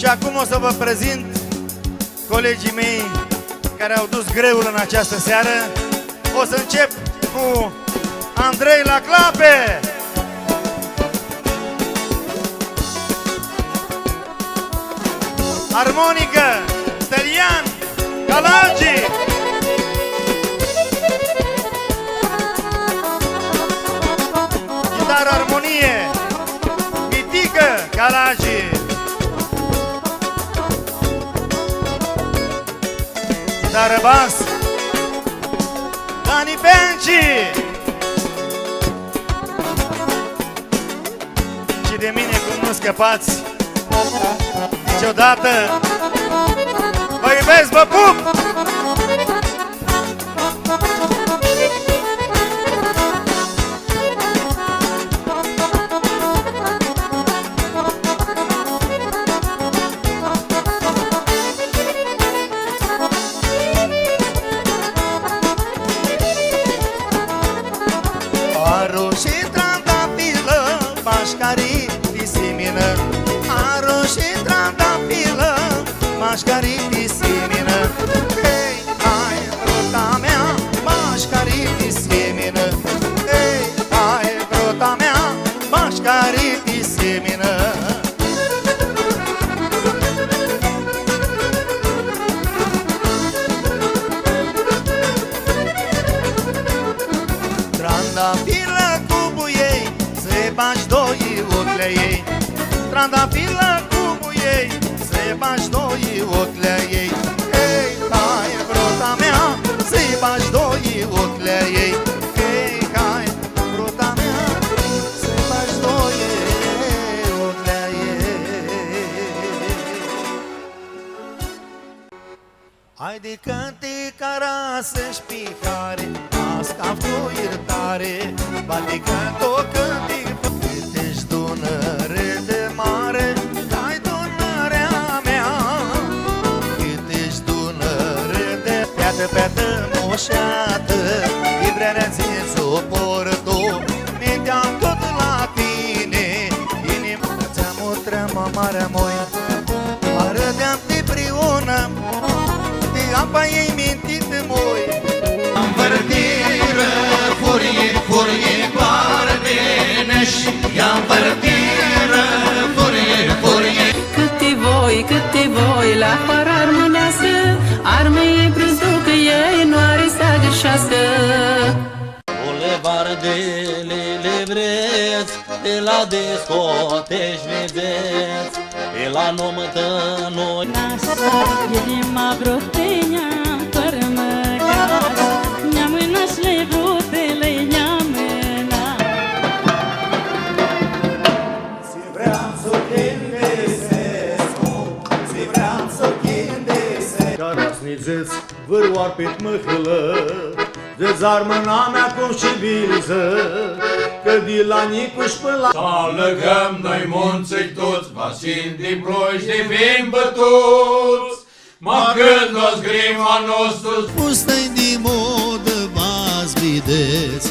acum o să vă prezint colegii mei care au dus greul în această seară. O să încep cu Andrei la clape. Armonică, Stelian Calagi. Gitară armonie, Mitică Calagi. Gitară bas, Dani Benci. Și de mine cum nu scăpați niciodată. Vă iubesc, vă pup! Aru și trandafilă, mașcarii pisimină. Aru și trandafilă, mașcarii pisimină. Hei, hai, ruta mea, mașcarii pisimină. Hei, hai, ruta mea, mașcarii pisimină. Trandafilă cu buiei, se bași doi ochi ei. Trandafilă cu buiei, se bași doi ochi ei. Hei, hai, vrota mea, se bași doi ochi ei. Hei, hai, vrota mea, se bași doi ochi ei. Haide cânti cara să-și picare, ascaf cu iertare. Bate cânto cânti, câte-și Dunăre de mare, hai Dunărea mea. Câte-și Dunăre de peată, peată moșeată, Ivrerea ție suportă, mintea-mi tot la tine. Inima ți-am o treamă mare, moi, arădeam de prionă, de apa ei mintit, moi. Am vărdiră, furie, furie, barbeneș. I-am vărdiră, furie, furie. Câte voi, la par armânească, armei brânzducă ei, nu are să gâșească. Bulevardele vreți, de la discoteci vedeți, de la numătănuri. Nașa, inima broteneam, fără măcar, ne-amâna și rutele ne-amâna. Si vreau să chindesescu, si vreau să chindesescu. Carasnițeți, vârioar pe măhălă, dezarmâna mea cum și bilză, că de la Nicuș până la... Să alăgăm noi munții toți, Vasin din Ploiești de vin bătuți, mă când o-ți grima nostru. Pustă-i de modă, v-ați vedeți,